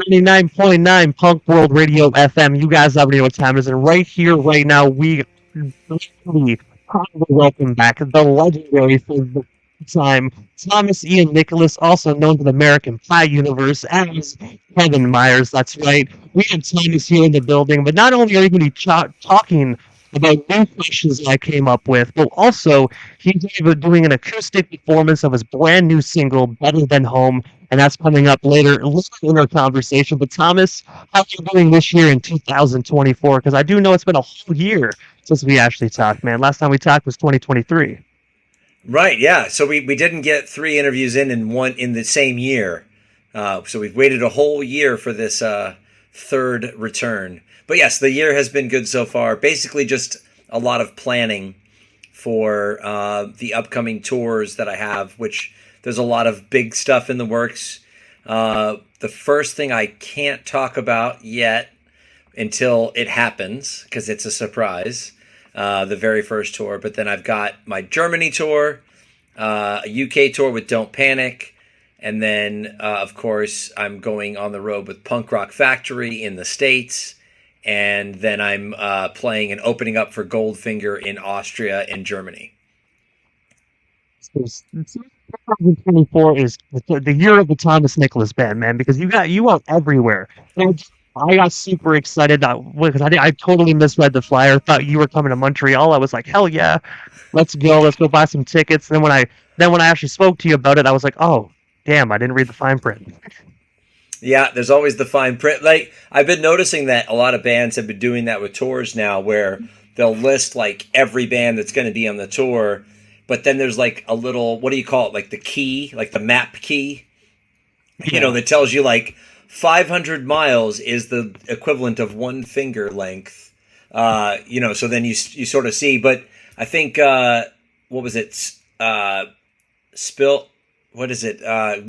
99.9 Punk World Radio FM. You guys already know what time it is. And right here, right now, we probably welcome back the legendary for the time, Thomas Ian Nicholas, also known to the American Pie universe as Kevin Myers. That's right. We have Thomas here in the building, but not only are we going to be talking about new questions that I came up with, but also he's doing an acoustic performance of his brand new single, Better Than Home, and that's coming up later in our conversation. But Thomas, how are you doing this year in 2024? Because I do know it's been a whole year since we actually talked, man. Last time we talked was 2023. Right, yeah. So we didn't get three interviews in the same year. So we've waited a whole year for this third return. But yes, the year has been good so far. Basically just a lot of planning for the upcoming tours that I have, which there's a lot of big stuff in the works. The first thing I can't talk about yet until it happens, because it's a surprise, the very first tour. But then I've got my Germany tour, a UK tour with Don't Panic, and then, of course, I'm going on the road with Punk Rock Factory in the States, and then I'm playing and opening up for Goldfinger in Austria and Germany. 2024 is the year of the Thomas Nicholas Band, man, because you are everywhere. And I got super excited because I totally misread the flyer. Thought you were coming to Montreal. I was like, hell yeah, let's go. Let's go buy some tickets. And then when I actually spoke to you about it, I was like, oh, damn, I didn't read the fine print. Yeah, there's always the fine print. Like, I've been noticing that a lot of bands have been doing that with tours now, where they'll list like every band that's going to be on the tour, but then there's like a little, what do you call it? Like the key, like the map key, that tells you like 500 miles is the equivalent of one finger length. So then you sort of see, but I think, what was it? What is it?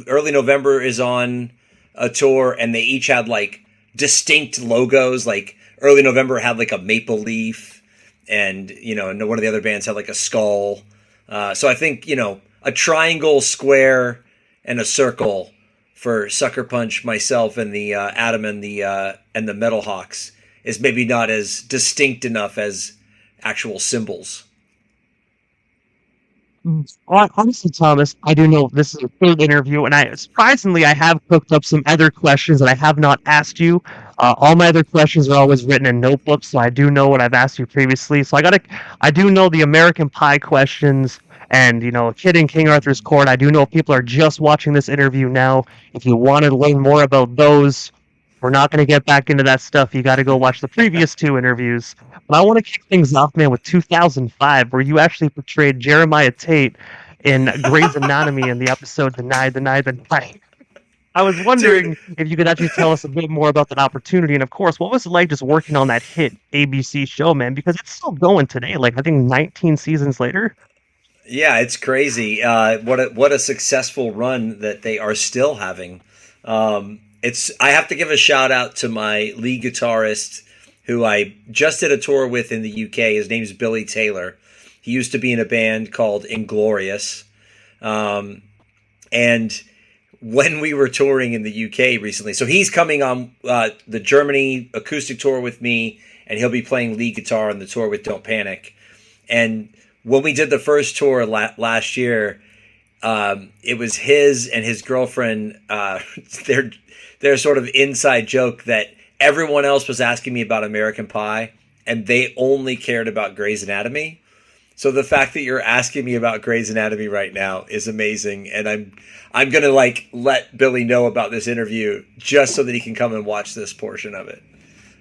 Early November is on a tour, and they each had like distinct logos. Like Early November had like a maple leaf, and one of the other bands had like a skull. So I think a triangle, square, and a circle for Sucker Punch, myself, and the Adam and the Metal Hawks is maybe not as distinct enough as actual symbols. Honestly, Thomas, I do know this is a third interview, and surprisingly I have cooked up some other questions that I have not asked you. All my other questions are always written in notebooks, so I do know what I've asked you previously. So I do know the American Pie questions, and Kid in King Arthur's Court. I do know people are just watching this interview now. If you want to learn more about those, we're not going to get back into that stuff. You got to go watch the previous two interviews. But I want to kick things off, man, with 2005, where you actually portrayed Jeremiah Tate in Grey's Anatomy in the episode Denied, Denied. I was wondering if you could actually tell us a bit more about that opportunity. And, of course, what was it like just working on that hit ABC show, man? Because it's still going today, like I think 19 seasons later. Yeah, it's crazy. What a successful run that they are still having. I have to give a shout out to my lead guitarist, who I just did a tour with in the UK. His name's Billy Taylor. He used to be in a band called Inglorious. And when we were touring in the UK recently, so he's coming on the Germany acoustic tour with me, and he'll be playing lead guitar on the tour with Don't Panic. And when we did the first tour last year, it was his and his girlfriend, their sort of inside joke that everyone else was asking me about American Pie, and they only cared about Grey's Anatomy. So the fact that you're asking me about Grey's Anatomy right now is amazing, and I'm gonna let Billy know about this interview just so that he can come and watch this portion of it.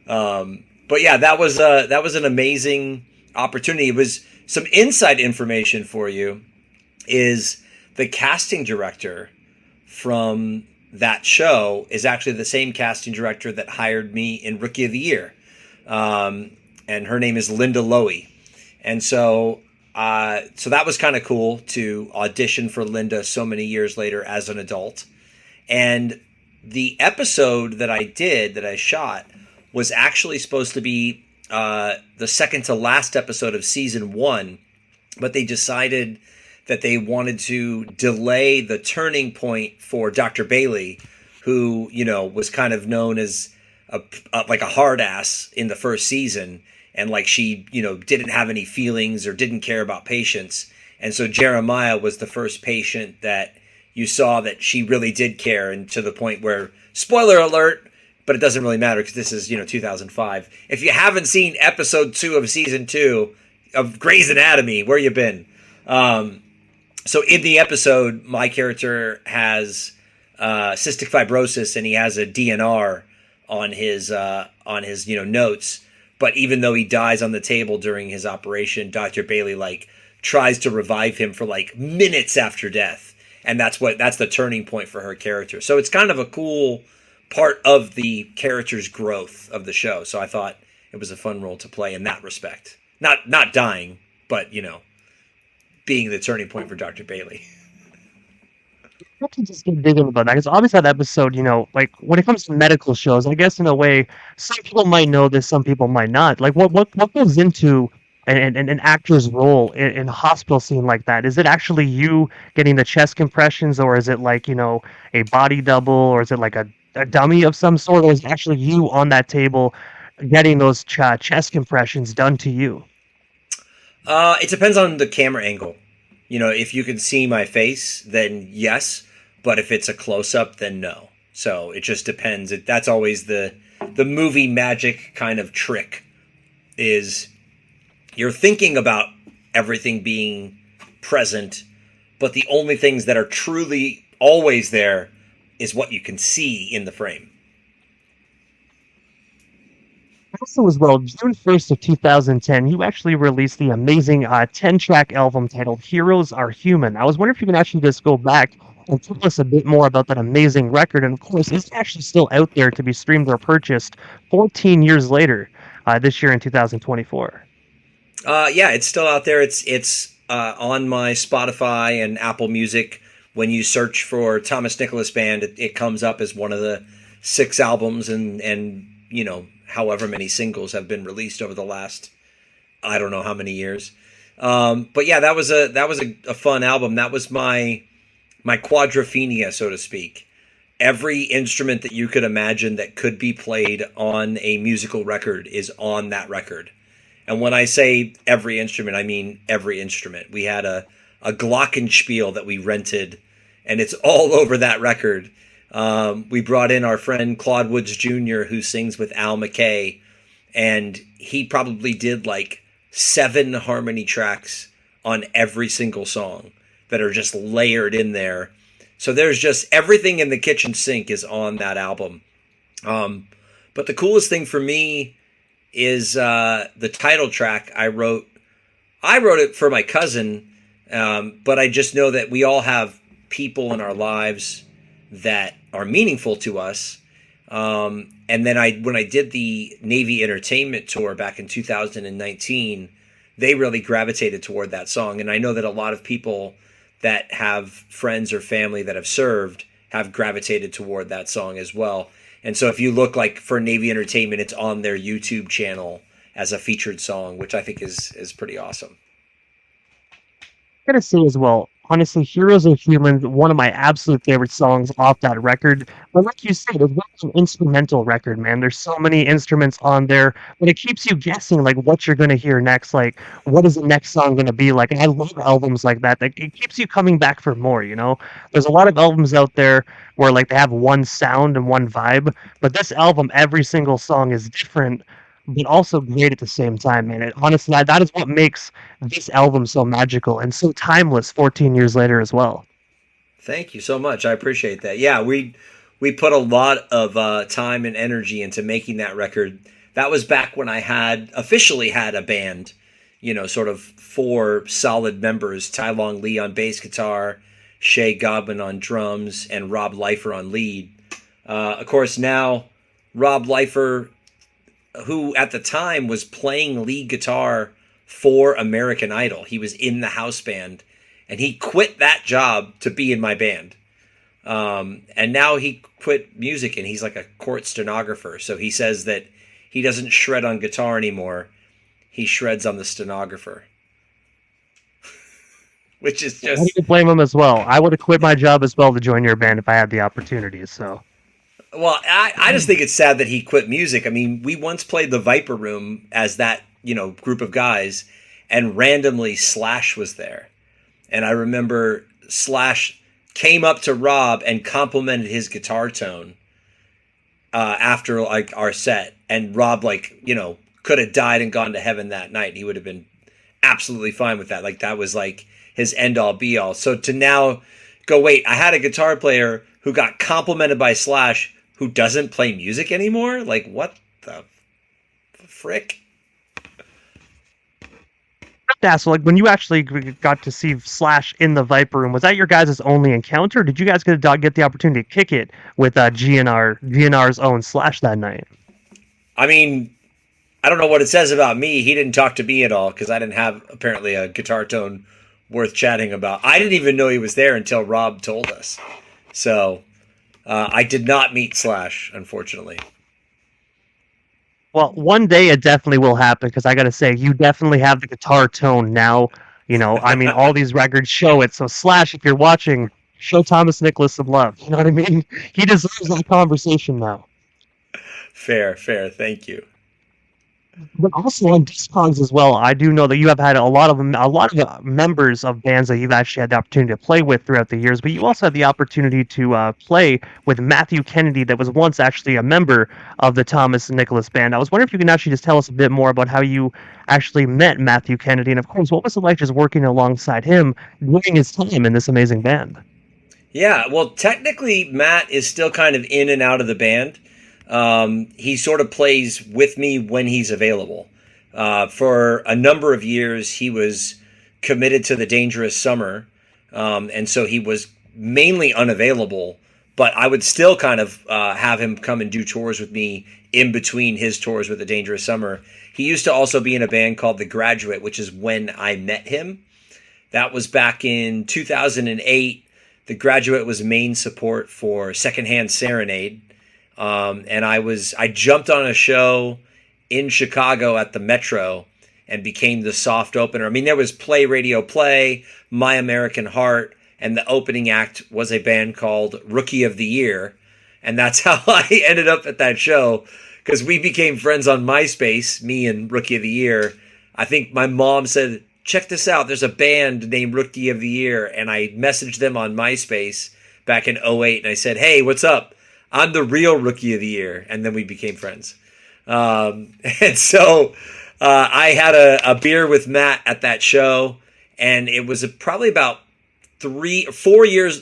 But yeah, that was an amazing opportunity. It was some inside information for you. Is the casting director from that show is actually the same casting director that hired me in Rookie of the Year. And her name is Linda Lowy. And so that was kind of cool to audition for Linda so many years later as an adult. And the episode that I shot, was actually supposed to be the second to last episode of season 1, but they decided that they wanted to delay the turning point for Dr. Bailey, who, was kind of known as like a hard ass in the first season, and like she, didn't have any feelings or didn't care about patients. And so Jeremiah was the first patient that you saw that she really did care, and to the point where, spoiler alert, but it doesn't really matter because this is, 2005. If you haven't seen episode 2 of season 2 of Grey's Anatomy, where you been? So in the episode, my character has cystic fibrosis, and he has a DNR on his notes. But even though he dies on the table during his operation, Dr. Bailey tries to revive him for minutes after death, and that's the turning point for her character. So it's kind of a cool part of the character's growth of the show. So I thought it was a fun role to play in that respect. Not dying, but being the turning point for Dr. Bailey. I have to just keep digging about that because obviously that episode, when it comes to medical shows, I guess in a way, some people might know this, some people might not. What goes into an actor's role in a hospital scene like that? Is it actually you getting the chest compressions, or is it a body double, or is it a dummy of some sort, or is it actually you on that table getting those chest compressions done to you? It depends on the camera angle. If you can see my face, then yes. But if it's a close-up, then no. So it just depends. That's always the movie magic kind of trick, is you're thinking about everything being present, but the only things that are truly always there is what you can see in the frame. Also, as well, June 1st of 2010, you actually released the amazing 10-track album titled Heroes Are Human. I was wondering if you can actually just go back and tell us a bit more about that amazing record. And of course, it's actually still out there to be streamed or purchased 14 years later, this year in 2024. Yeah, it's still out there. It's on my Spotify and Apple Music. When you search for Thomas Nicholas Band, it comes up as one of the 6 albums, and however many singles have been released over the last, I don't know how many years. But yeah, that was a fun album. That was my quadrophenia, so to speak. Every instrument that you could imagine that could be played on a musical record is on that record. And when I say every instrument, I mean every instrument. We had a glockenspiel that we rented, and it's all over that record. We brought in our friend Claude Woods Jr., who sings with Al McKay, and he probably did 7 harmony tracks on every single song that are just layered in there. So there's just everything in the kitchen sink is on that album. But the coolest thing for me is the title track. I wrote it for my cousin, but I just know that we all have people in our lives that are meaningful to us. And then when I did the Navy Entertainment Tour back in 2019, they really gravitated toward that song. And I know that a lot of people that have friends or family that have served have gravitated toward that song as well. And so if you look for Navy Entertainment, it's on their YouTube channel as a featured song, which I think is pretty awesome. I gotta say as well, honestly, Heroes Are Human, one of my absolute favorite songs off that record. But like you said, it's an instrumental record, man. There's so many instruments on there, but it keeps you guessing what you're gonna hear next. What is the next song gonna be like? And I love albums like that. It keeps you coming back for more. There's a lot of albums out there where they have one sound and one vibe, but this album, every single song is different, but also great at the same time, man. Honestly, that is what makes this album so magical and so timeless 14 years later as well. Thank you so much. I appreciate that. Yeah, we put a lot of time and energy into making that record. That was back when I officially had a band, sort of 4 solid members: Tai Long Lee on bass guitar, Shay Godwin on drums, and Rob Lifer on lead. Of course, now Rob Lifer, who at the time was playing lead guitar for American Idol. He was in the house band, and he quit that job to be in my band. And now he quit music, and he's like a court stenographer. So he says that he doesn't shred on guitar anymore. He shreds on the stenographer. Which is just... I didn't blame him as well. I would have quit my job as well to join your band if I had the opportunity, so... Well, I just think it's sad that he quit music. I mean, we once played the Viper Room as that, group of guys, and randomly Slash was there. And I remember Slash came up to Rob and complimented his guitar tone after like our set, and Rob could have died and gone to heaven that night. He would have been absolutely fine with that. Like that was like his end all be all. So to now go, wait, I had a guitar player who got complimented by Slash who doesn't play music anymore? Like what the frick? So like when you actually got to see Slash in the Viper Room, was that your guys' only encounter? Or did you guys get the opportunity to kick it with GNR's own Slash that night? I mean, I don't know what it says about me. He didn't talk to me at all because I didn't have apparently a guitar tone worth chatting about. I didn't even know he was there until Rob told us. So I did not meet Slash, unfortunately. Well, one day it definitely will happen because I got to say, you definitely have the guitar tone now. I mean, all these records show it. So, Slash, if you're watching, show Thomas Nicholas some love. You know what I mean? He deserves that conversation now. Fair. Thank you. But also on Discogs as well, I do know that you have had a lot of members of bands that you've actually had the opportunity to play with throughout the years. But you also had the opportunity to play with Matthew Kennedy, that was once actually a member of the Thomas Nicholas Band. I was wondering if you can actually just tell us a bit more about how you actually met Matthew Kennedy, and of course, what was it like just working alongside him during his time in this amazing band? Yeah, well, technically, Matt is still kind of in and out of the band. He sort of plays with me when he's available. For a number of years, he was committed to the Dangerous Summer, and so he was mainly unavailable. But I would still kind of have him come and do tours with me in between his tours with the Dangerous Summer. He used to also be in a band called The Graduate, which is when I met him. That was back in 2008. The Graduate was main support for Secondhand Serenade. And I jumped on a show in Chicago at the Metro and became the soft opener. I mean, there was Play Radio Play, My American Heart, and the opening act was a band called Rookie of the Year. And that's how I ended up at that show, because we became friends on MySpace, me and Rookie of the Year. I think my mom said, check this out, there's a band named Rookie of the Year. And I messaged them on MySpace back in '08, and I said, hey, what's up? I'm the real Rookie of the Year. And then we became friends. And so I had a beer with Matt at that show. And it was probably about 4 years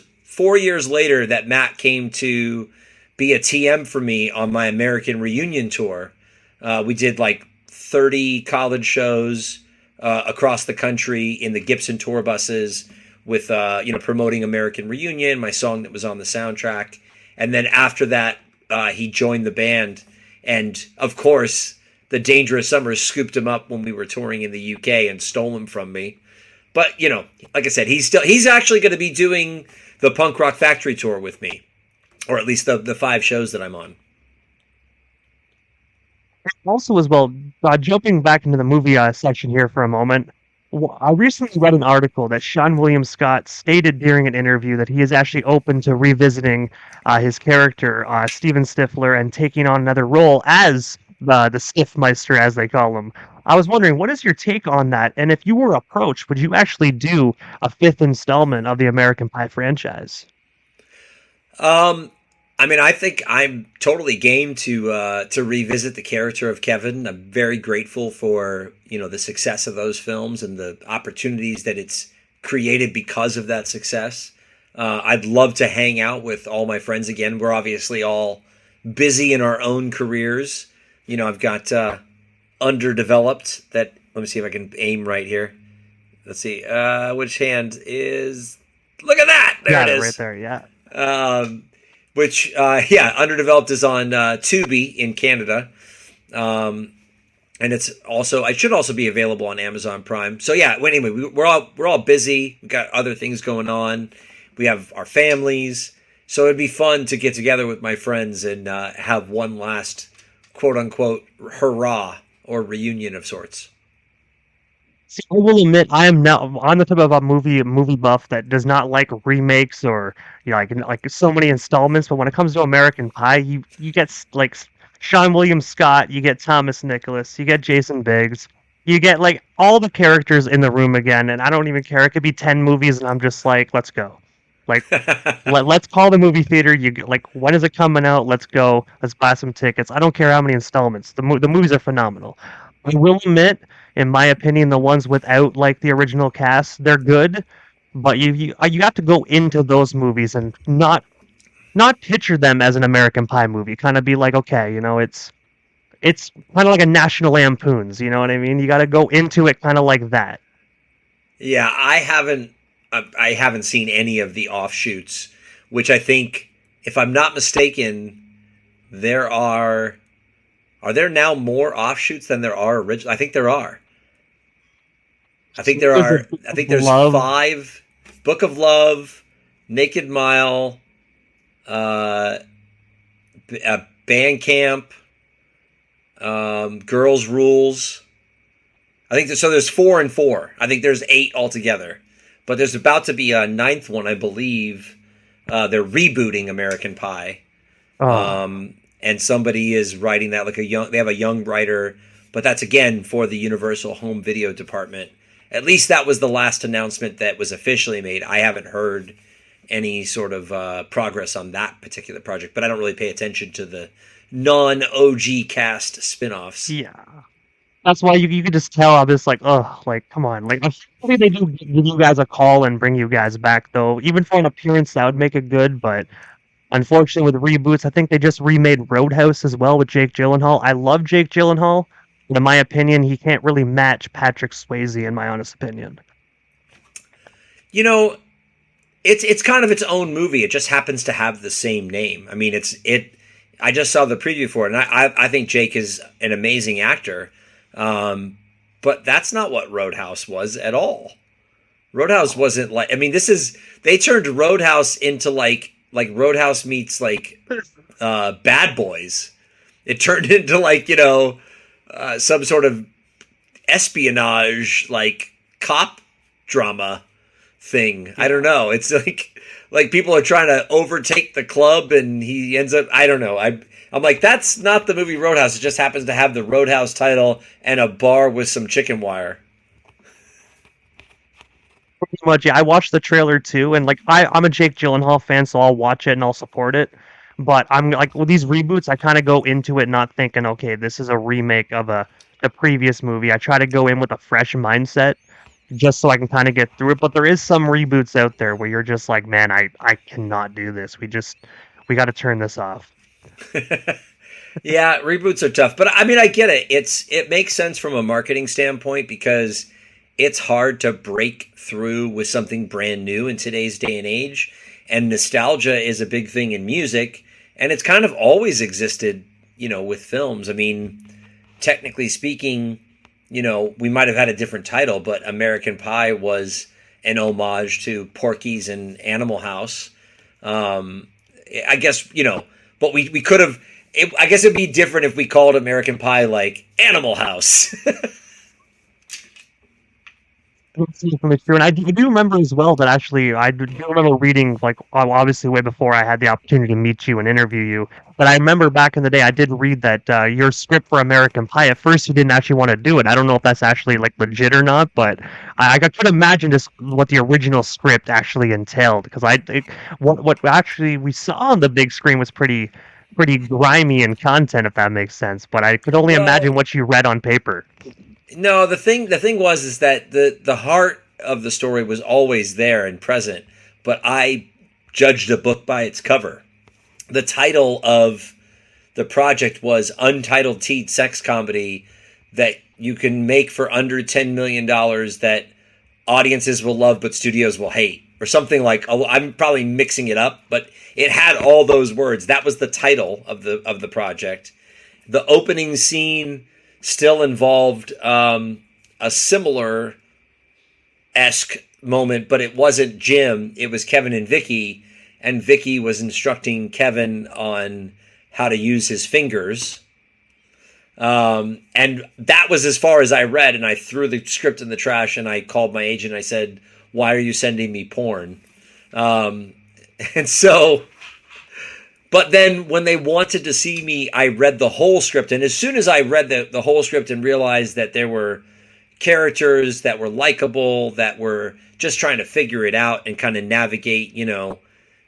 later that Matt came to be a TM for me on my American Reunion tour. We did like 30 college shows across the country in the Gibson tour buses with, promoting American Reunion, my song that was on the soundtrack. And then after that, he joined the band. And of course, the Dangerous Summer scooped him up when we were touring in the UK and stole him from me. But, like I said, he's actually going to be doing the Punk Rock Factory tour with me, or at least the 5 shows that I'm on. Also, as well, jumping back into the movie section here for a moment, I recently read an article that Sean William Scott stated during an interview that he is actually open to revisiting his character, Steven Stifler, and taking on another role as the Stiffmeister, as they call him. I was wondering, what is your take on that? And if you were approached, would you actually do a 5th installment of the American Pie franchise? I mean, I think I'm totally game to revisit the character of Kevin. I'm very grateful for the success of those films and the opportunities that it's created because of that success. I'd love to hang out with all my friends again. We're obviously all busy in our own careers. I've got Underdeveloped. That, let me see if I can aim right here. Let's see. Which hand is? Look at that! There Got it is. Right there. Yeah. Underdeveloped is on Tubi in Canada. And it should also be available on Amazon Prime. So yeah, anyway, we're all busy. We've got other things going on. We have our families. So it'd be fun to get together with my friends and have one last quote unquote hurrah or reunion of sorts. See, I will admit, I am now on the type of a movie buff that does not like remakes or like so many installments. But when it comes to American Pie, you get Sean William Scott, you get Thomas Nicholas, you get Jason Biggs, you get like all the characters in the room again, and I don't even care. It could be 10 movies, and I'm just like, let's go. Like let's call the movie theater. Like, when is it coming out? Let's go. Let's buy some tickets. I don't care how many installments. The movies are phenomenal. I will admit, in my opinion, the ones without like the original cast, they're good, but you have to go into those movies and not picture them as an American Pie movie. Kind of be like, okay, it's kind of like a National Lampoons. You know what I mean? You got to go into it kind of like that. Yeah, I haven't seen any of the offshoots, which I think, if I'm not mistaken, there are there now more offshoots than there are original? I think there are. I think there There's a are. Book I of think there's Love. five: Book of Love, Naked Mile, uh, Band Camp, Girls Rules. I think so. There's four and four. I think there's eight altogether, but there's about to be a ninth one, I believe. They're rebooting American Pie, Oh, and somebody is writing that like a young. They have a young writer, but that's again for the Universal Home Video department. At least that was the last announcement that was officially made. I haven't heard any sort of progress on that particular project, but I don't really pay attention to the non OG cast spin-offs. yeah. That's why you could just tell I'm just like, oh, like come on, like hopefully they do give you guys a call and bring you guys back though. Even for an appearance, that would make it good. But unfortunately, with reboots, I think they just remade Roadhouse as well with Jake Gyllenhaal. I love Jake Gyllenhaal, but in my opinion, he can't really match Patrick Swayze. In my honest opinion. You know, it's kind of its own movie. It just happens to have the same name. I mean, it's it. I just saw the preview for it, and I think Jake is an amazing actor. But that's not what Roadhouse was at all. Roadhouse wasn't like. I mean, this is they turned Roadhouse into like Roadhouse meets like Bad Boys. It turned into like some sort of espionage like cop drama thing. I don't Yeah. know. It's like people are trying to overtake the club, and he ends up. I don't know. I'm like, that's not the movie Roadhouse. It just happens to have the Roadhouse title and a bar with some chicken wire. Pretty much, yeah. I watched the trailer too, and like I'm a Jake Gyllenhaal fan, so I'll watch it and I'll support it. But I'm like with these reboots, I kind of go into it not thinking, okay, this is a remake of a previous movie. I try to go in with a fresh mindset just so I can kind of get through it. But there is some reboots out there where you're just like, man, I cannot do this. We got to turn this off. Yeah, reboots are tough, but I mean, I get it. It makes sense from a marketing standpoint because it's hard to break through with something brand new in today's day and age, and nostalgia is a big thing in music, and it's kind of always existed, with films. I mean, technically speaking, we might have had a different title, but American Pie was an homage to Porky's and Animal House. Um, I guess, but we could have. I guess it'd be different if we called American Pie like Animal House. That's definitely true, and I do remember as well that actually I do remember reading like obviously way before I had the opportunity to meet you and interview you. But I remember back in the day I did read that your script for American Pie at first you didn't actually want to do it. I don't know if that's actually like legit or not, but I could imagine just what the original script actually entailed because what actually we saw on the big screen was pretty grimy in content if that makes sense. But I could only Well, imagine what you read on paper. no, the thing was is that the heart of the story was always there and present, but I judged a book by its cover. The title of the project was Untitled Teen Sex Comedy that you can make for under $10 million that audiences will love but studios will hate, or something like. Oh, I'm probably mixing it up, but it had all those words. That was the title of the project. The opening scene still involved a similar esque moment, but it wasn't Jim. It was Kevin and Vicky, and Vicky was instructing Kevin on how to use his fingers. And that was as far as I read. And I threw the script in the trash and I called my agent. And I said, "Why are you sending me porn?" Um, and so, but then when they wanted to see me, I read the whole script. And as soon as I read the whole script and realized that there were characters that were likable, that were just trying to figure it out and kind of navigate,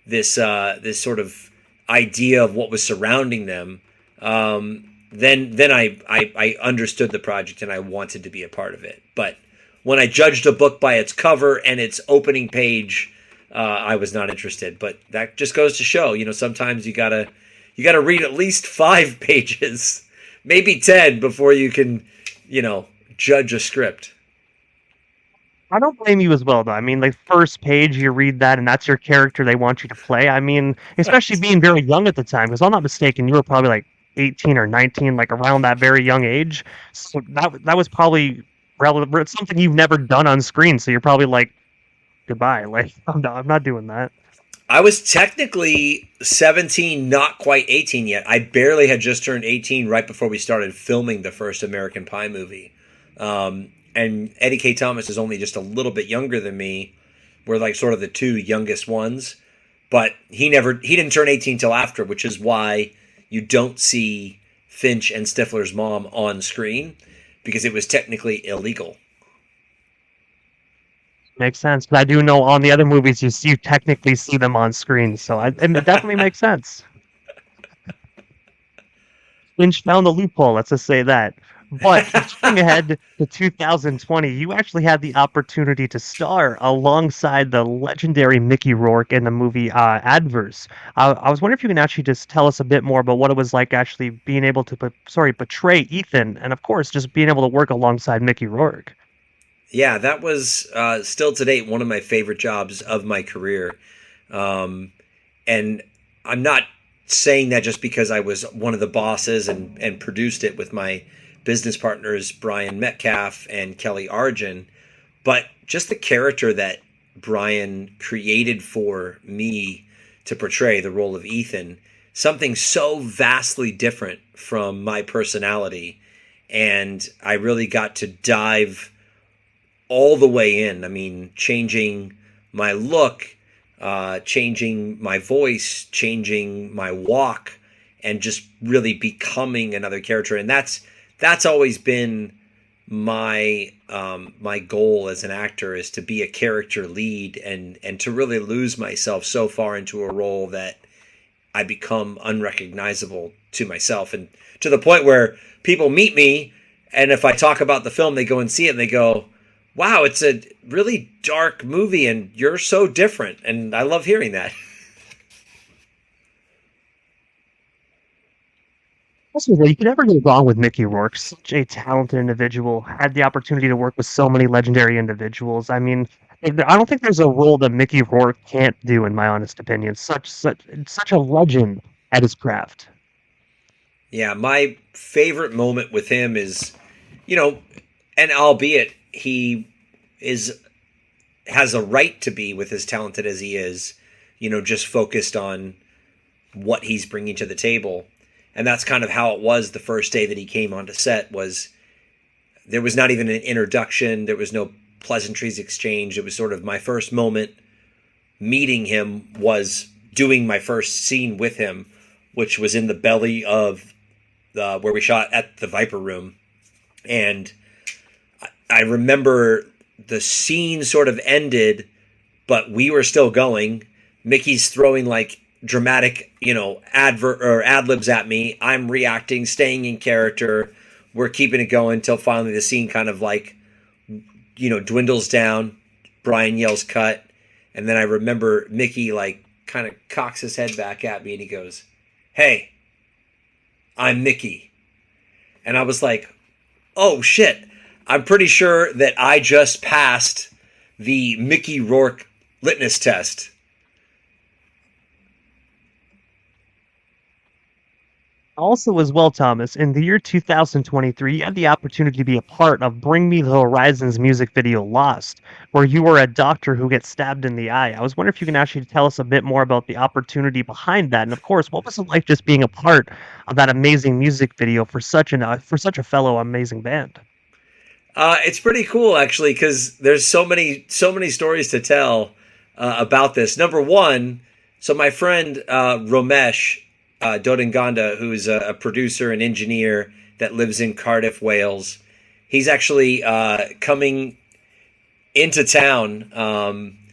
this sort of idea of what was surrounding them, then I understood the project and I wanted to be a part of it. But when I judged a book by its cover and its opening page, I was not interested. But that just goes to show, sometimes you gotta read at least 5 pages, maybe 10, before you can, judge a script. I don't blame you as well, though. I mean, like, first page, you read that, and that's your character they want you to play. I mean, especially Right. being very young at the time, because I'm not mistaken, you were probably like 18 or 19, like around that very young age. So that was probably relevant. It's something you've never done on screen, so you're probably like, goodbye. Like, I'm not doing that. I was technically 17, not quite 18 yet. I barely had just turned 18 right before we started filming the first American Pie movie. And Eddie K. Thomas is only just a little bit younger than me. We're like sort of the two youngest ones. But he didn't turn 18 till after, which is why you don't see Finch and Stifler's mom on screen, because it was technically illegal. Makes sense. But I do know on the other movies, you technically see them on screen, so and it definitely makes sense. Lynch found the loophole, let's just say that. But jumping ahead to 2020, you actually had the opportunity to star alongside the legendary Mickey Rourke in the movie Adverse. I was wondering if you can actually just tell us a bit more about what it was like actually being able to, portray Ethan, and of course, just being able to work alongside Mickey Rourke. Yeah, that was still to date one of my favorite jobs of my career. And I'm not saying that just because I was one of the bosses and produced it with my business partners, Brian Metcalf and Kelly Arjun, but just the character that Brian created for me to portray the role of Ethan, something so vastly different from my personality. And I really got to dive all the way in. I mean, changing my look, changing my voice, changing my walk, and just really becoming another character. And that's always been my goal as an actor, is to be a character lead and to really lose myself so far into a role that I become unrecognizable to myself, and to the point where people meet me, and if I talk about the film, they go and see it and they go, "Wow, it's a really dark movie and you're so different." And I love hearing that. Also, well, you can never go wrong with Mickey Rourke. Such a talented individual. Had the opportunity to work with so many legendary individuals. I mean, I don't think there's a role that Mickey Rourke can't do, in my honest opinion. Such a legend at his craft. Yeah, my favorite moment with him is, you know, and albeit he is has a right to be with as talented as he is, just focused on what he's bringing to the table. And that's kind of how it was the first day that he came onto set. Was there was not even an introduction, there was no pleasantries exchanged. It was sort of my first moment meeting him was doing my first scene with him, which was in the belly of where we shot at the Viper Room. And I remember the scene sort of ended, but we were still going. Mickey's throwing like dramatic, advert or ad libs at me. I'm reacting, staying in character. We're keeping it going until finally the scene kind of like, dwindles down. Brian yells cut. And then I remember Mickey like kind of cocks his head back at me and he goes, "Hey, I'm Mickey." And I was like, "Oh shit. I'm pretty sure that I just passed the Mickey Rourke litmus test." Also, as well, Thomas, in the year 2023, you had the opportunity to be a part of Bring Me the Horizon's music video Lost, where you were a doctor who gets stabbed in the eye. I was wondering if you can actually tell us a bit more about the opportunity behind that, and of course, what was it like just being a part of that amazing music video for such a fellow amazing band? It's pretty cool actually because there's so many stories to tell about this. Number one, so my friend Romesh Dodinganda, who's a producer and engineer that lives in Cardiff, Wales, he's actually coming into town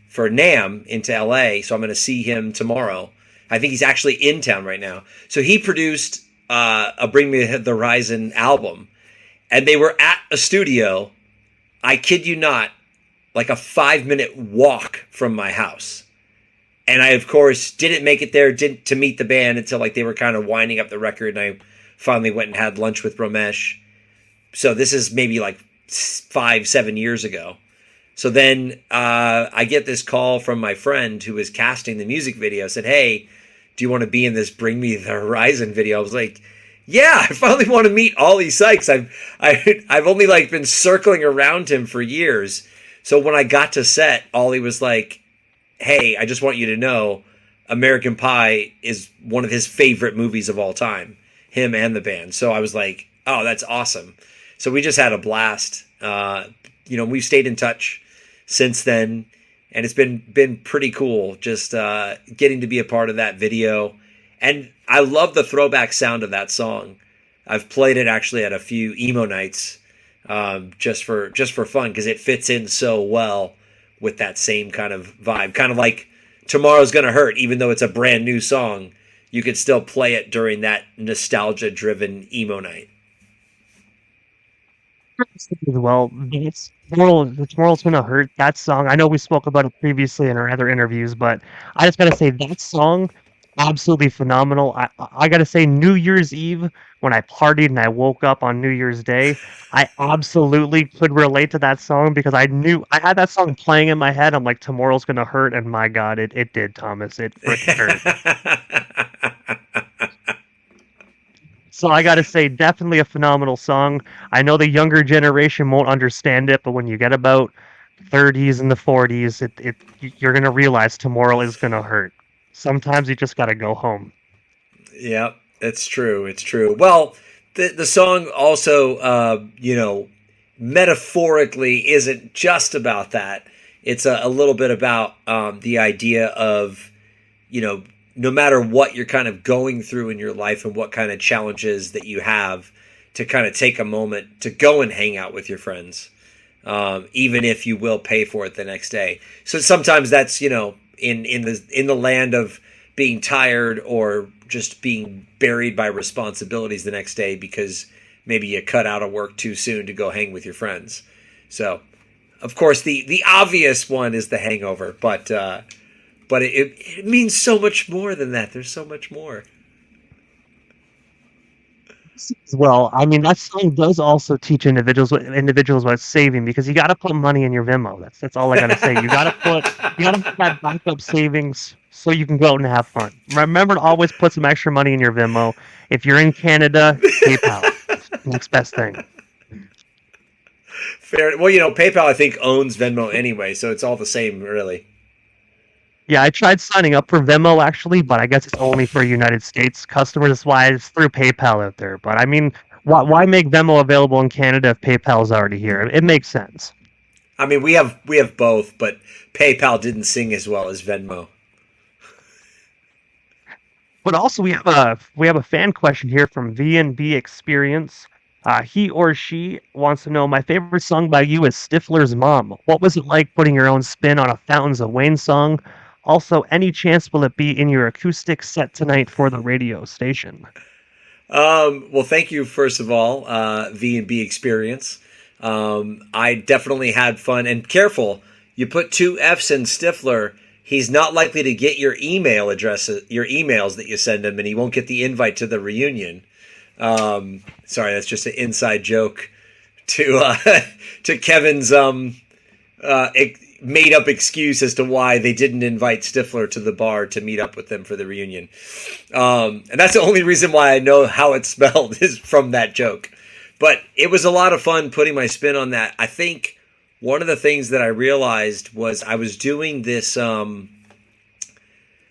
for NAMM into LA. So I'm going to see him tomorrow. I think he's actually in town right now. So he produced a Bring Me the Horizon album, and they were at a studio. I kid you not, like a 5-minute walk from my house. And I, of course, didn't make it there to meet the band until like they were kind of winding up the record, and I finally went and had lunch with Ramesh. So this is maybe like 5-7 years ago. So then I get this call from my friend who was casting the music video. Said, "Hey, do you want to be in this Bring Me the Horizon video?" I was like, "Yeah, I finally want to meet Ollie Sykes. I've only like been circling around him for years." So when I got to set, Ollie was like, "Hey, I just want you to know, American Pie is one of his favorite movies of all time, him and the band." So I was like, "Oh, that's awesome." So we just had a blast. We've stayed in touch since then, and it's been pretty cool just getting to be a part of that video. And I love the throwback sound of that song. I've played it actually at a few emo nights, just for fun because it fits in so well with that same kind of vibe. Kind of like Tomorrow's Gonna Hurt, even though it's a brand new song, you could still play it during that nostalgia-driven emo night. As well, Tomorrow's Gonna Hurt, that song. I know we spoke about it previously in our other interviews, but I just gotta say that song, absolutely phenomenal. I gotta say, New Year's Eve, when I partied and I woke up on New Year's Day, I absolutely could relate to that song because I knew I had that song playing in my head. I'm like, Tomorrow's Gonna Hurt, and my God, it did, Thomas. It freaking hurt. So I gotta say, definitely a phenomenal song. I know the younger generation won't understand it, but when you get about 30s and the 40s, you're gonna realize tomorrow is gonna hurt. Sometimes you just gotta go home. Yep, it's true. It's true. Well, the song also, metaphorically isn't just about that. It's a little bit about the idea of, no matter what you're kind of going through in your life and what kind of challenges that you have, to kind of take a moment to go and hang out with your friends, even if you will pay for it the next day. So sometimes that's in the land of being tired or just being buried by responsibilities the next day because maybe you cut out of work too soon to go hang with your friends. So, of course, the obvious one is the hangover, but it means so much more than that. There's so much more. Well, I mean that song does also teach individuals about saving because you got to put money in your Venmo. That's all I gotta say. You gotta put that backup savings so you can go out and have fun. Remember to always put some extra money in your Venmo. If you're in Canada, PayPal, next best thing. Fair. Well, PayPal I think owns Venmo anyway, so it's all the same, really. Yeah, I tried signing up for Venmo actually, but I guess it's only for United States customers. That's why it's through PayPal out there. But I mean, why make Venmo available in Canada if PayPal's already here? It makes sense. I mean, we have both, but PayPal didn't sing as well as Venmo. But also we have a fan question here from VNB Experience. He or she wants to know, my favorite song by you is Stifler's Mom. What was it like putting your own spin on a Fountains of Wayne song? Also, any chance will it be in your acoustic set tonight for the radio station? Well, thank you first of all, V&B Experience. I definitely had fun, and careful, you put two F's in Stifler. He's not likely to get your email addresses, your emails that you send him, and he won't get the invite to the reunion. Sorry, that's just an inside joke to to Kevin's made up excuse as to why they didn't invite Stifler to the bar to meet up with them for the reunion. And that's the only reason why I know how it's spelled is from that joke. But it was a lot of fun putting my spin on that. I think one of the things that I realized was I was doing this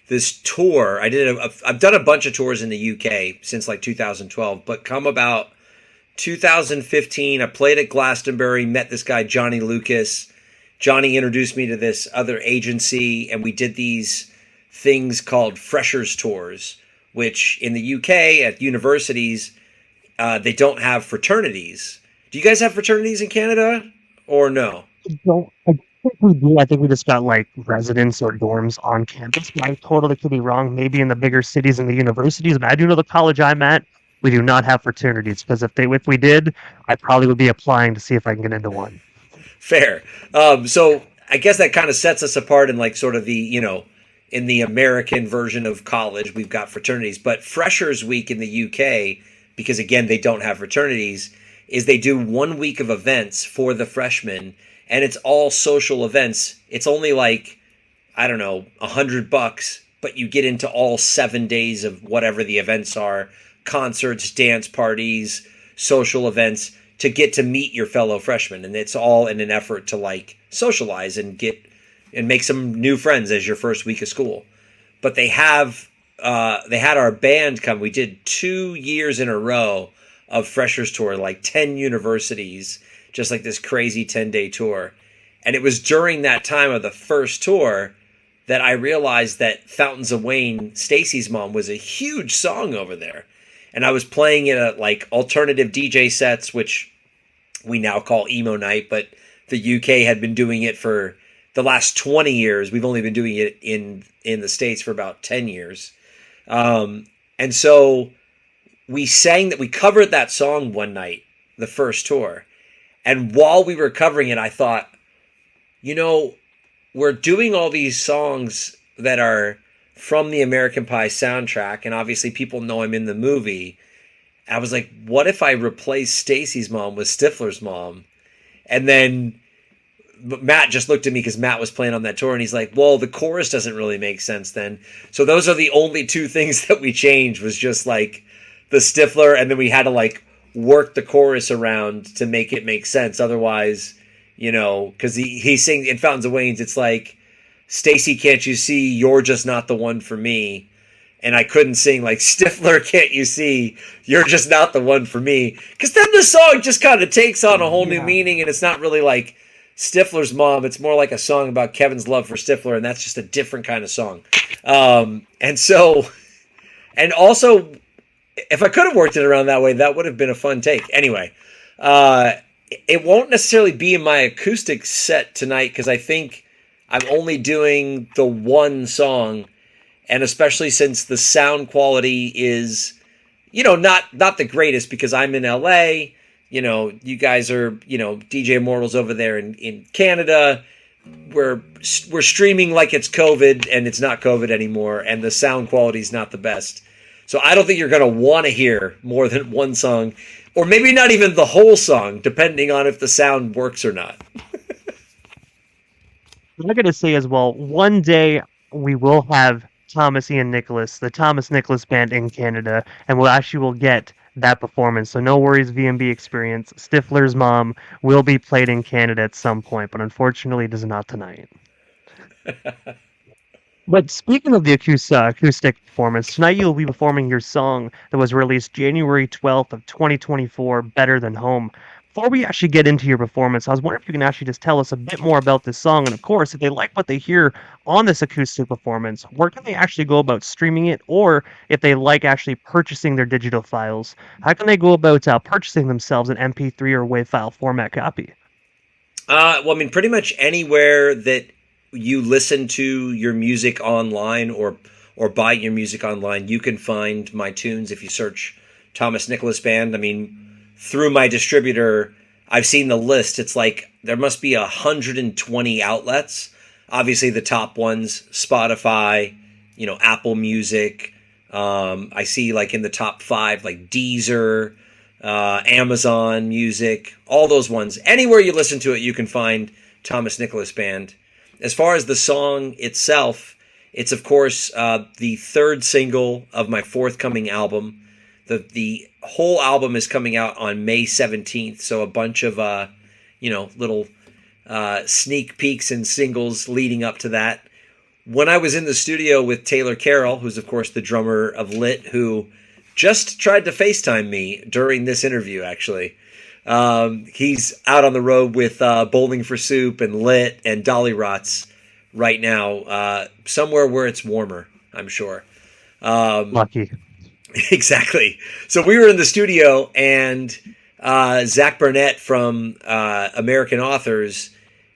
this tour. I've done a bunch of tours in the UK since like 2012, but come about 2015, I played at Glastonbury, met this guy Johnny Lucas. Johnny introduced me to this other agency, and we did these things called freshers tours, which in the UK at universities, they don't have fraternities. Do you guys have fraternities in Canada or no? I think we do. I think we just got like residence or dorms on campus. But I totally could be wrong. Maybe in the bigger cities and the universities, but I do know the college I'm at, we do not have fraternities because if we did, I probably would be applying to see if I can get into one. Fair. So I guess that kind of sets us apart in like sort of the, in the American version of college, we've got fraternities. But Freshers Week in the UK, because again, they don't have fraternities, is they do 1 week of events for the freshmen, and it's all social events. It's only like, I don't know, $100, but you get into all 7 days of whatever the events are, concerts, dance parties, social events, to get to meet your fellow freshmen. And it's all in an effort to like socialize and make some new friends as your first week of school. But they had our band come. We did 2 years in a row of Freshers Tour, like 10 universities, just like this crazy 10-day tour. And it was during that time of the first tour that I realized that Fountains of Wayne, Stacy's Mom, was a huge song over there. And I was playing it at like alternative DJ sets, which we now call emo night, but the UK had been doing it for the last 20 years. We've only been doing it in the States for about 10 years. And so we covered that song one night, the first tour. And while we were covering it, I thought, we're doing all these songs that are from the American Pie soundtrack, and obviously people know him in the movie. I was like, what if I replace Stacy's Mom with Stifler's Mom? And then Matt just looked at me because Matt was playing on that tour, and he's like, well, the chorus doesn't really make sense then. So those are the only two things that we changed, was just like the Stifler, and then we had to like work the chorus around to make it make sense. Otherwise, because he sings in Fountains of Wayne, it's like, Stacy, can't you see you're just not the one for me? And I couldn't sing like, Stifler, can't you see you're just not the one for me? Because then the song just kind of takes on a whole new meaning, and it's not really like Stifler's Mom. It's more like a song about Kevin's love for Stifler, and that's just a different kind of song. And also, if I could have worked it around that way, that would have been a fun take. Anyway, it won't necessarily be in my acoustic set tonight because I think I'm only doing the one song, and especially since the sound quality is, not the greatest because I'm in LA, you guys are, DJ Immortals over there in Canada. We're streaming like it's COVID, and it's not COVID anymore, and the sound quality is not the best. So I don't think you're going to want to hear more than one song, or maybe not even the whole song, depending on if the sound works or not. I'm going to say as well, one day we will have Thomas Ian Nicholas, the Thomas Nicholas Band in Canada, and will get that performance. So no worries, VMB experience. Stifler's Mom will be played in Canada at some point, but unfortunately it is not tonight. But speaking of the acoustic performance, tonight you'll be performing your song that was released January 12th of 2024, Better Than Home. Before we actually get into your performance, I was wondering if you can actually just tell us a bit more about this song. And of course, if they like what they hear on this acoustic performance, where can they actually go about streaming it? Or if they like actually purchasing their digital files, how can they go about purchasing themselves an MP3 or WAV file format copy? Pretty much anywhere that you listen to your music online or buy your music online, you can find my tunes if you search Thomas Nicholas Band. Through my distributor, I've seen the list. It's like there must be 120 outlets. Obviously, the top ones, Spotify, Apple Music. I see like in the top 5, like Deezer, Amazon Music, all those ones. Anywhere you listen to it, you can find Thomas Nicholas Band. as far as the song itself, it's of course the third single of my forthcoming album. The whole album is coming out on May 17th, so a bunch of little sneak peeks and singles leading up to that. When I was in the studio with Taylor Carroll, who's of course the drummer of Lit, who just tried to FaceTime me during this interview, actually. He's out on the road with Bowling for Soup and Lit and Dolly Rots right now, somewhere where it's warmer, I'm sure. Lucky. Exactly. So we were in the studio, and Zach Burnett from American Authors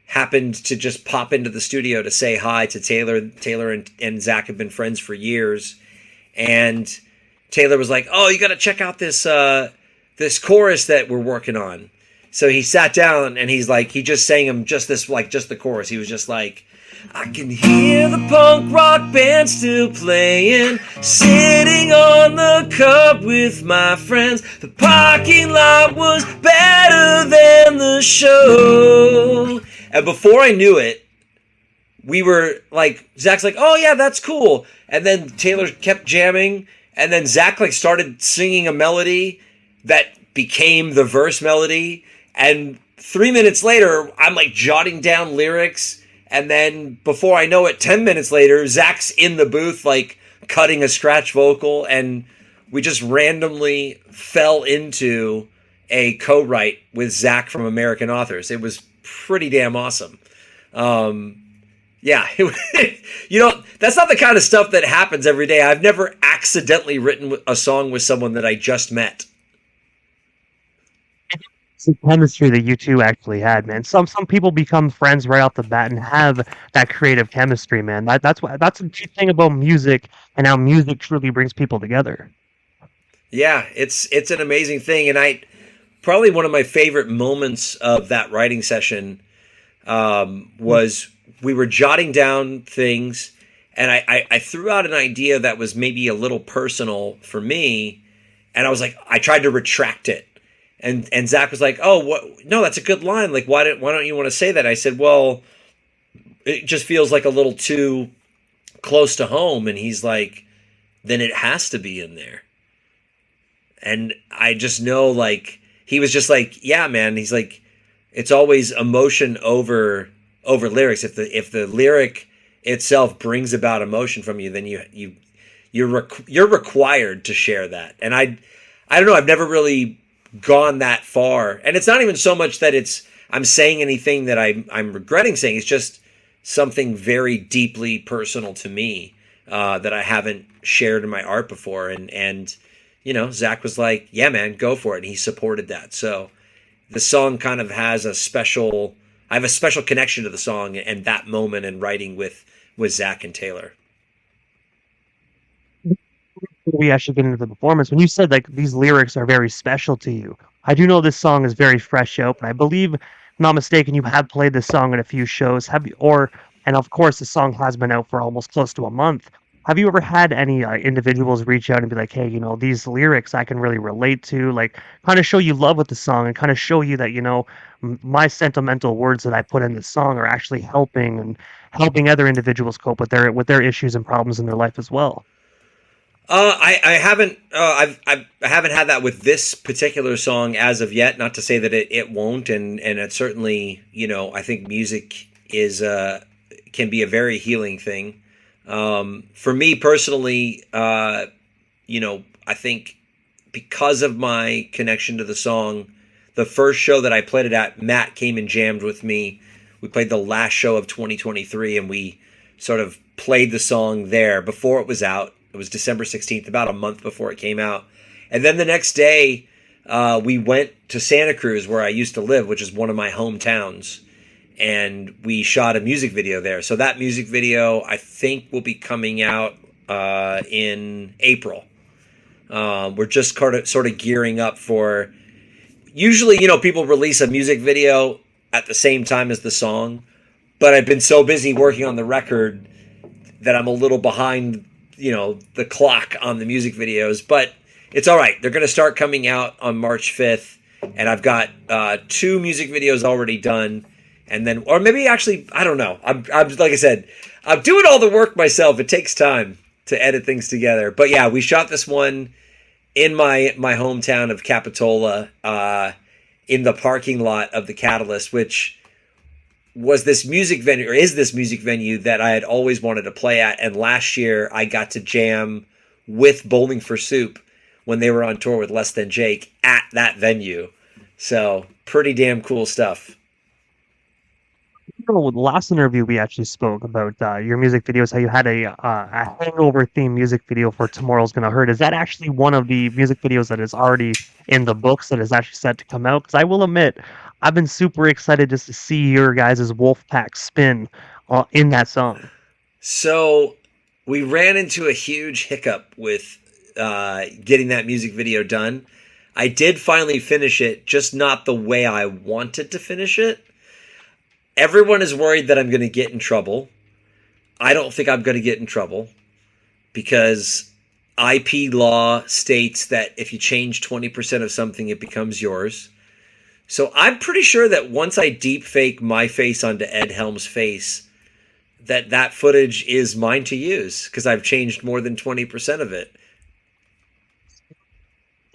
happened to just pop into the studio to say hi to Taylor. Taylor and Zach have been friends for years, and Taylor was like, "Oh, you got to check out this this chorus that we're working on." So he sat down and he just sang him just the chorus. He was just like, "I can hear the punk rock band still playing, sitting on the curb with my friends. The parking lot was better than the show." And before I knew it, we were like, Zach's like, "Oh yeah, that's cool." And then Taylor kept jamming, and then Zach started singing a melody that became the verse melody. And 3 minutes later, I'm jotting down lyrics. And then before I know it, 10 minutes later, Zach's in the booth, cutting a scratch vocal. And we just randomly fell into a co-write with Zach from American Authors. It was pretty damn awesome. Yeah, that's not the kind of stuff that happens every day. I've never accidentally written a song with someone that I just met. It's the chemistry that you two actually had, man. Some people become friends right off the bat and have that creative chemistry, man. That's a good thing about music and how music truly brings people together. Yeah, it's an amazing thing, and probably one of my favorite moments of that writing session was we were jotting down things, and I threw out an idea that was maybe a little personal for me, and I tried to retract it. And Zach was like, "Oh, what? No, that's a good line. Why don't you want to say that?" I said, "Well, it just feels like a little too close to home." And he's like, "Then it has to be in there." And I just know, he was just like, "Yeah, man." He's like, "It's always emotion over lyrics. If the lyric itself brings about emotion from you, then you're required to share that." And I don't know. I've never really gone that far, and it's not even so much that I'm saying anything that I'm regretting saying. It's just something very deeply personal to me that I haven't shared in my art before, and Zach was like, "Yeah, man, go for it," and he supported that. So the song kind of has I have a special connection to the song and that moment in writing with Zach and Taylor. We actually get into the performance. When you said these lyrics are very special to you, I do know this song is very fresh out, but I believe, if I'm not mistaken, you have played this song at a few shows. And of course, the song has been out for almost close to a month. Have you ever had any individuals reach out and be like, "Hey, these lyrics I can really relate to," kind of show you love with the song and kind of show you that, my sentimental words that I put in this song are actually helping other individuals cope with their issues and problems in their life as well? I haven't I haven't had that with this particular song as of yet. Not to say that it won't, and it certainly, I think music is can be a very healing thing. For me personally, I think because of my connection to the song, the first show that I played it at, Matt came and jammed with me. We played the last show of 2023, and we sort of played the song there before it was out. It was December 16th, about a month before it came out. And then the next day, we went to Santa Cruz, where I used to live, which is one of my hometowns. And we shot a music video there. So that music video, I think, will be coming out in April. We're just sort of gearing up for... Usually, people release a music video at the same time as the song. But I've been so busy working on the record that I'm a little behind the clock on the music videos, but it's all right. They're going to start coming out on March 5th, and I've got 2 music videos already done, and then, or maybe actually, I don't know. I'm like I said, I'm doing all the work myself. It takes time to edit things together. But yeah, we shot this one in my hometown of Capitola, in the parking lot of the Catalyst, which was this music venue, or is this music venue that I had always wanted to play at. And last year I got to jam with Bowling for Soup when they were on tour with Less Than Jake at that venue. So pretty damn cool stuff. The last interview we actually spoke about your music videos, how you had a hangover themed music video for Tomorrow's Gonna Hurt. Is that actually one of the music videos that is already in the books that is actually set to come out? Because I will admit, I've been super excited just to see your guys' Wolfpack spin in that song. So we ran into a huge hiccup with getting that music video done. I did finally finish it, just not the way I wanted to finish it. Everyone is worried that I'm going to get in trouble. I don't think I'm going to get in trouble because IP law states that if you change 20% of something, it becomes yours. So I'm pretty sure that once I deep fake my face onto Ed Helm's face, that footage is mine to use because I've changed more than 20% of it.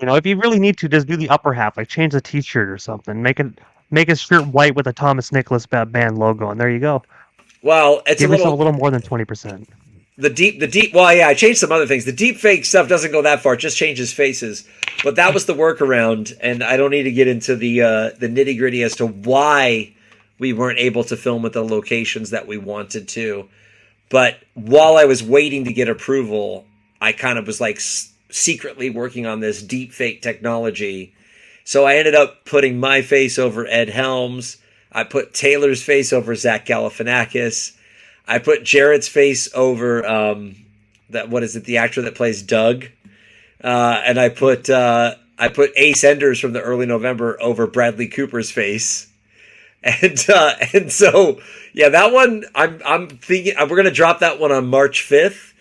You know, if you really need to, just do the upper half, like change the T-shirt or something. Make a shirt white with a Thomas Nicholas band logo, and there you go. Well, it's Give yourself a little more than 20%. The deep. Well, yeah, I changed some other things. The deep fake stuff doesn't go that far; it just changes faces. But that was the workaround, and I don't need to get into the nitty gritty as to why we weren't able to film at the locations that we wanted to. But while I was waiting to get approval, I kind of was like secretly working on this deep fake technology. So I ended up putting my face over Ed Helms. I put Taylor's face over Zach Galifianakis. I put Jarrett's face over the actor that plays Doug. And I put Ace Enders from the early November over Bradley Cooper's face. And so yeah, that one I'm thinking we're gonna drop that one on March 5th.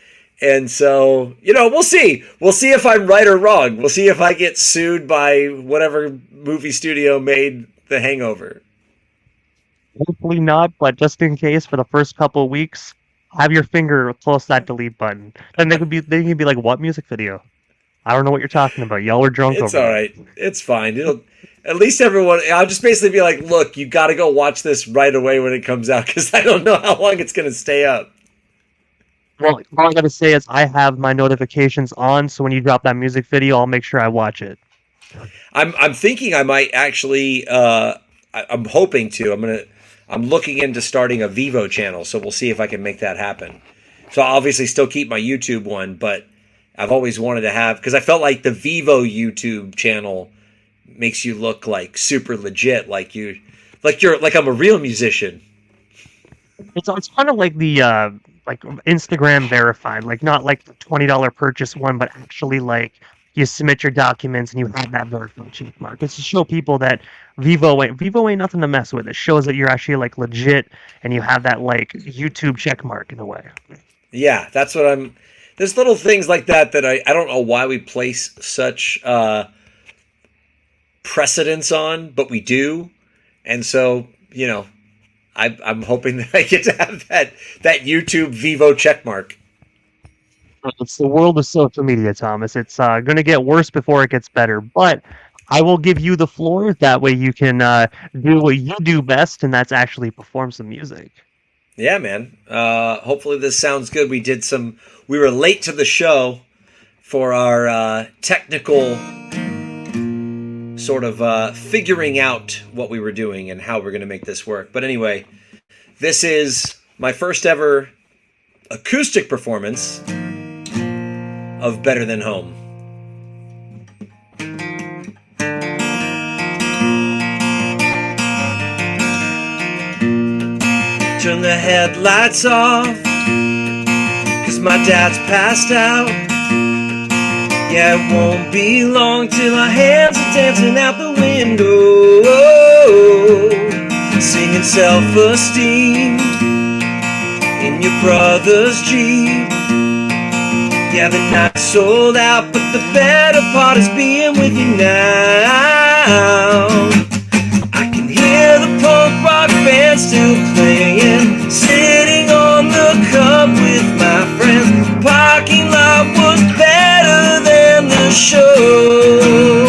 And so, we'll see. We'll see if I'm right or wrong. We'll see if I get sued by whatever movie studio made The Hangover. Hopefully not, but just in case, for the first couple of weeks, have your finger close that delete button. And they could be like, what music video? I don't know what you're talking about. Y'all were drunk over it. It's all right. It's fine. At least everyone, I'll just basically be like, look, you got to go watch this right away when it comes out because I don't know how long it's going to stay up. Well, all I gotta say is I have my notifications on, so when you drop that music video, I'll make sure I watch it. I'm thinking I might actually. I'm hoping to. I'm looking into starting a Vivo channel, so we'll see if I can make that happen. So I'll obviously still keep my YouTube one, but I've always wanted to have because I felt like the Vivo YouTube channel makes you look like super legit, like I'm a real musician. It's kind of like the like Instagram verified, like not like the $20 purchase one, but actually like you submit your documents and you have that verified check mark. It's to show people that Vivo ain't nothing to mess with. It shows that you're actually like legit and you have that like YouTube check mark in a way. Yeah, that's what I'm. There's little things like that I don't know why we place such precedence on, but we do, and so I'm hoping that I get to have that YouTube Vivo checkmark. It's the world of social media, Thomas. It's going to get worse before it gets better, but I will give you the floor. That way you can do what you do best, and that's actually perform some music. Yeah, man. Hopefully this sounds good. We were late to the show for our technical sort of figuring out what we were doing and how we're going to make this work. But anyway, this is my first ever acoustic performance of Better Than Home. Turn the headlights off, 'cause my dad's passed out. Yeah, it won't be long till our hands are dancing out the window, singing self-esteem in your brother's Jeep. Yeah, the night's sold out, but the better part is being with you now. I can hear the punk rock band band still playing, sitting on the cup with my friends. The parking lot was better than the show.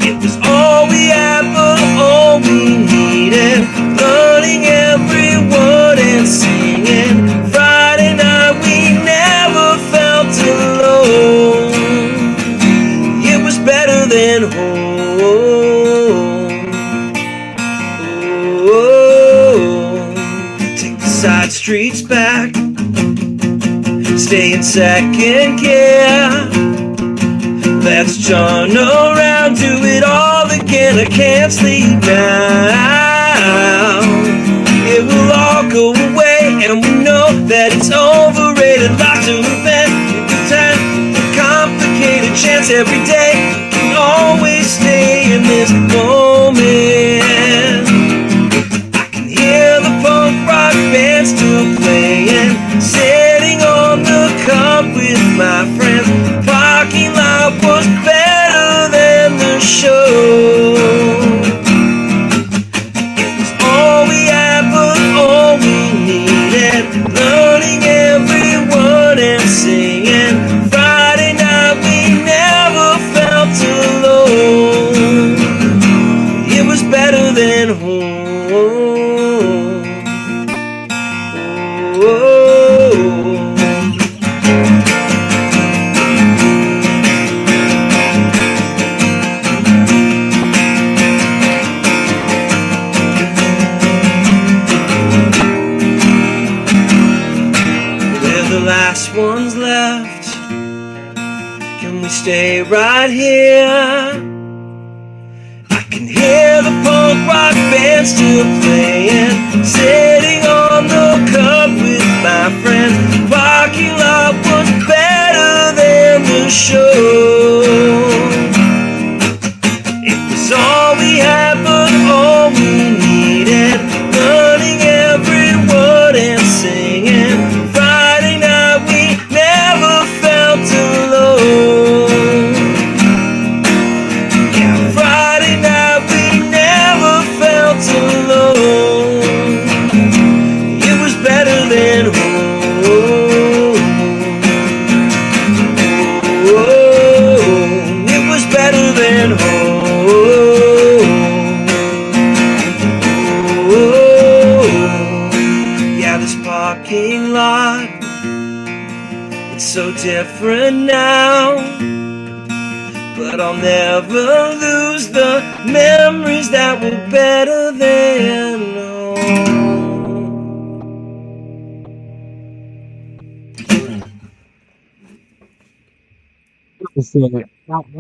It was all we had, but all we needed. Learning every word and singing. Friday night we never felt alone. It was better than home. Oh, take the side streets back, stay in second gear. Let's turn around, do it all again. I can't sleep now. It will all go away, and we know that it's overrated. Lots of event, time, complicated chance every day. Can always stay in this moment. I can hear the punk rock band still playing, sitting on the cup with my friends. The parking lot was better than the show. It was all we had, but all we needed. Learning every word and singing. Friday night we never felt alone. It was better than home. Oh. We're the last ones left. Can we stay right here? I can hear the punk rock band still playing, sitting on the cup with my friends. The parking lot was better than the show. It was all we had, but all we needed. Learning every word and singing. Friday night we never felt alone. Yeah, Friday night we never felt alone. It was better than home. Oh, it was better than home. Oh, yeah, this parking lot, it's so different now. But I'll never lose the memories that were better than home.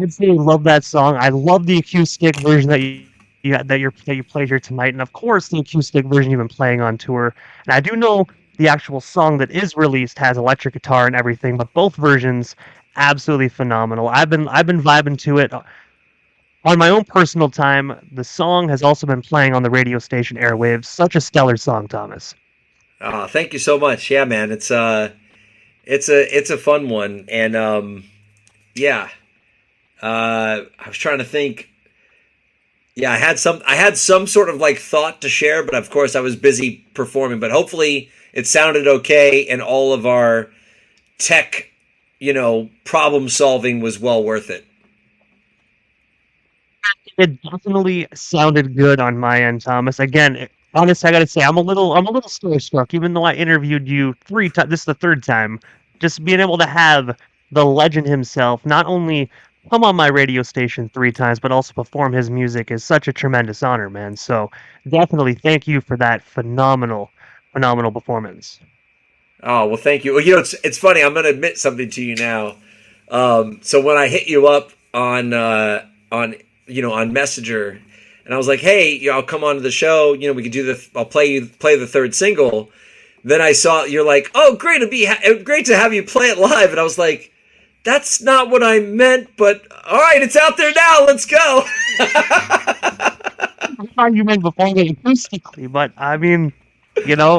I'd say I love that song. I love the acoustic version that you played here tonight, and of course the acoustic version you've been playing on tour. And I do know the actual song that is released has electric guitar and everything, but both versions absolutely phenomenal. I've been vibing to it on my own personal time. The song has also been playing on the radio station Airwaves. Such a stellar song, Thomas. Oh, thank you so much. Yeah, man, it's a fun one, and yeah. I was trying to think. Yeah, I had some sort of like thought to share, but of course I was busy performing. But hopefully it sounded okay, and all of our tech, problem solving was well worth it. It definitely sounded good on my end, Thomas. Again, honestly, I gotta say, I'm a little starstruck, even though I interviewed you 3 times. This is the third time. Just being able to have the legend himself not only come on my radio station 3 times, but also perform his music is such a tremendous honor, man. So definitely thank you for that phenomenal performance. Oh, well, thank you. Well, it's funny. I'm going to admit something to you now. So when I hit you up on Messenger, and I was like, hey, I'll come on to the show. We could do I'll play the third single. Then I saw you're like, oh, great great to have you play it live, and I was like, that's not what I meant, but all right, it's out there now. Let's go. I thought you meant perform it acoustically, but I mean,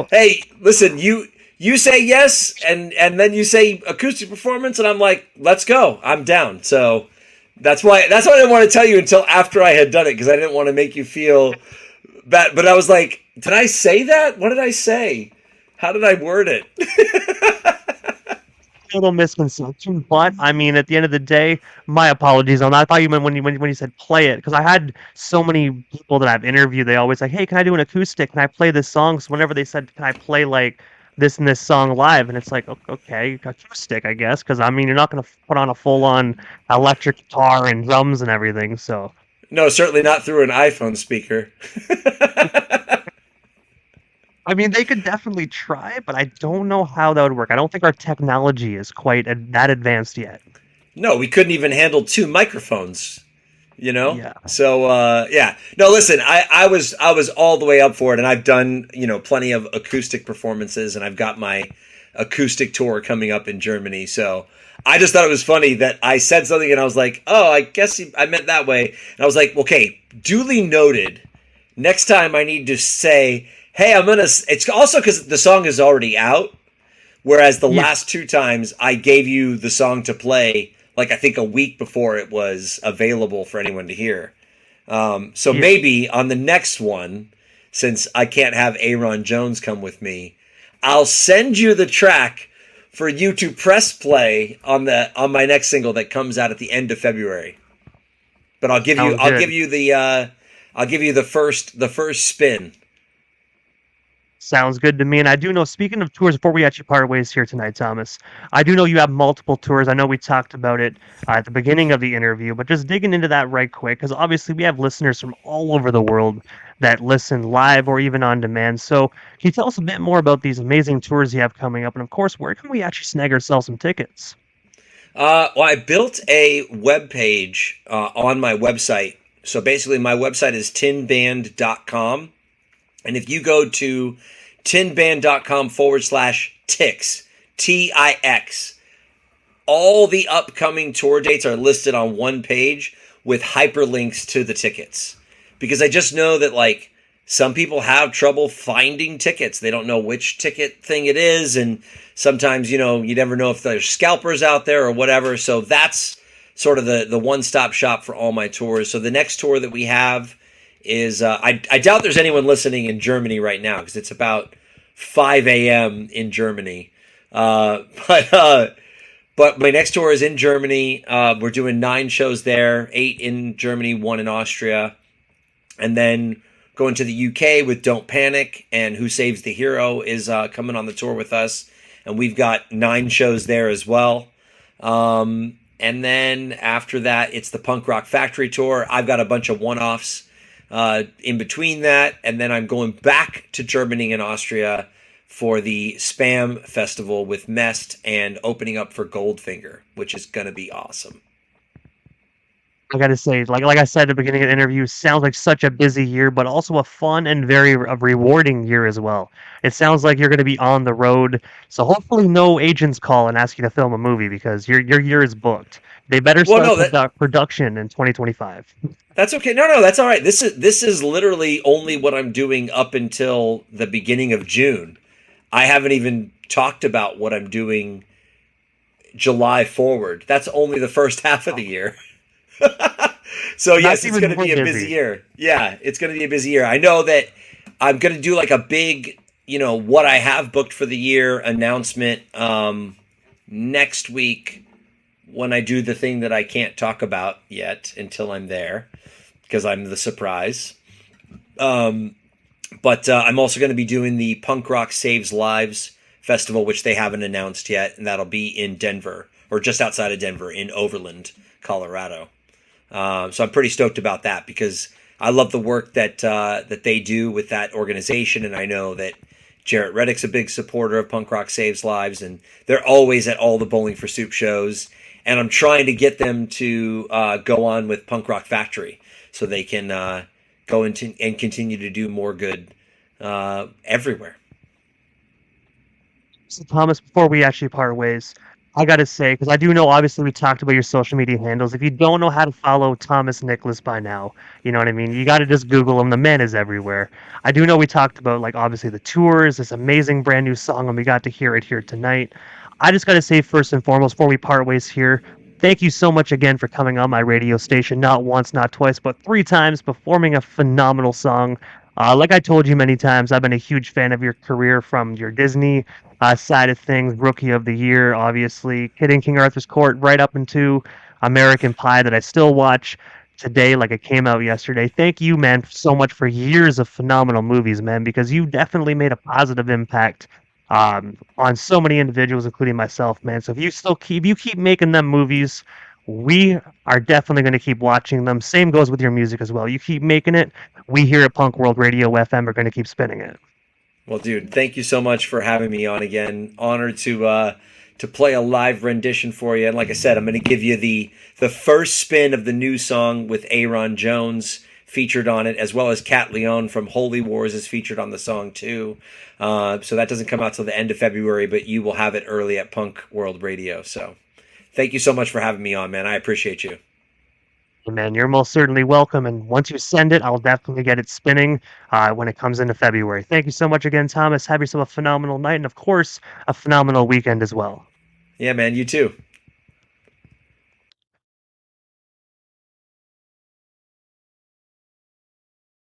Hey, listen, you say yes, and then you say acoustic performance, and I'm like, let's go. I'm down. So that's why I didn't want to tell you until after I had done it, because I didn't want to make you feel but I was like, did I say that? What did I say? How did I word it? Total misconception, but I mean, at the end of the day, my apologies on that. I thought you meant when you said play it, because I had so many people that I've interviewed. They always like, "Hey, can I do an acoustic? Can I play this song?" So whenever they said, "Can I play like this and this song live?" and it's like, Okay, acoustic, I guess, because I mean, you're not gonna put on a full on electric guitar and drums and everything. So No, certainly not through an iPhone speaker. I mean, they could definitely try, but I don't know how that would work. I don't think our technology is quite that advanced yet. No, we couldn't even handle two microphones. Yeah. So yeah, no, listen, I was all the way up for it, and I've done plenty of acoustic performances, and I've got my acoustic tour coming up in Germany. So I just thought it was funny that I said something and I was like, oh, I guess I meant that way, and I was like, okay, duly noted. Next time I need to say, hey, I'm gonna. It's also because the song is already out. Whereas the Yeah. last two times I gave you the song to play, like I think a week before it was available for anyone to hear. So Yeah. maybe on the next one, since I can't have Aaron Jones come with me, I'll send you the track for you to press play on my next single that comes out at the end of February. But Sounds I'll give good. you the first spin. Sounds good to me. And I do know, speaking of tours, before we actually part ways here tonight, Thomas, I do know you have multiple tours. I know we talked about it at the beginning of the interview, but just digging into that right quick, because obviously we have listeners from all over the world that listen live or even on demand. So, can you tell us a bit more about these amazing tours you have coming up? And of course, where can we actually snag ourselves some tickets? Well, I built a web page on my website. So basically, my website is tinband.com. And if you go to tinband.com/tix, TIX, all the upcoming tour dates are listed on one page with hyperlinks to the tickets. Because I just know that, like, some people have trouble finding tickets. They don't know which ticket thing it is. And sometimes, you never know if there's scalpers out there or whatever. So that's sort of the one-stop shop for all my tours. So the next tour that we have is I doubt there's anyone listening in Germany right now because it's about 5 a.m. in Germany. But my next tour is in Germany. We're doing 9 shows there, 8 in Germany, 1 in Austria, and then going to the UK with Don't Panic, and Who Saves the Hero is coming on the tour with us, and we've got 9 shows there as well. And then after that, it's the Punk Rock Factory tour. I've got a bunch of one-offs in between that, and then I'm going back to Germany and Austria for the Spam Festival with Mest and opening up for Goldfinger, which is going to be awesome. I gotta say, like I said at the beginning of the interview, sounds like such a busy year, but also a fun and very rewarding year as well. It sounds like you're gonna be on the road, so hopefully no agents call and ask you to film a movie because your year is booked. They better Well, start no, production in 2025. that's okay. No, that's all right. This is literally only what I'm doing up until the beginning of June. I haven't even talked about what I'm doing July forward. That's only the first half of the year. So yes, That's it's even going to more be a busy busy. year. Yeah, it's going to be a busy year. I know that I'm going to do like a big, what I have booked for the year announcement next week when I do the thing that I can't talk about yet until I'm there because I'm the surprise. But I'm also going to be doing the Punk Rock Saves Lives Festival, which they haven't announced yet, and that'll be in Denver or just outside of Denver in Overland, Colorado. So I'm pretty stoked about that because I love the work that they do with that organization, and I know that Jarrett Reddick's a big supporter of Punk Rock Saves Lives, and they're always at all the Bowling for Soup shows. And I'm trying to get them to go on with Punk Rock Factory so they can go into and continue to do more good everywhere. So Thomas, before we actually part ways, I gotta say, because I do know obviously we talked about your social media handles. If you don't know how to follow Thomas Nicholas by now, you know what I mean? You gotta just Google him. The man is everywhere. I do know we talked about like obviously the tours, this amazing brand new song, and we got to hear it here tonight. I just gotta say first and foremost, before we part ways here, thank you so much again for coming on my radio station, not once, not twice, but 3 times, performing a phenomenal song. Like I told you many times, I've been a huge fan of your career from your Disney side of things, Rookie of the Year, obviously, Kid in King Arthur's Court, right up into American Pie that I still watch today like it came out yesterday. Thank you, man, so much for years of phenomenal movies, man, because you definitely made a positive impact on so many individuals, including myself, man. So if you keep making them movies, we are definitely going to keep watching them. Same goes with your music as well. You keep making it, we here at Punk World Radio FM are going to keep spinning it. Well, dude, thank you so much for having me on again. Honored to play a live rendition for you. And like I said, I'm going to give you the first spin of the new song with Aaron Jones featured on it, as well as Cat Leon from Holy Wars is featured on the song too. So that doesn't come out till the end of February, but you will have it early at Punk World Radio. So thank you so much for having me on, man. I appreciate you. Man, you're most certainly welcome. And once you send it, I'll definitely get it spinning when it comes into February. Thank you so much again, Thomas. Have yourself a phenomenal night and, of course, a phenomenal weekend as well. Yeah, man, you too.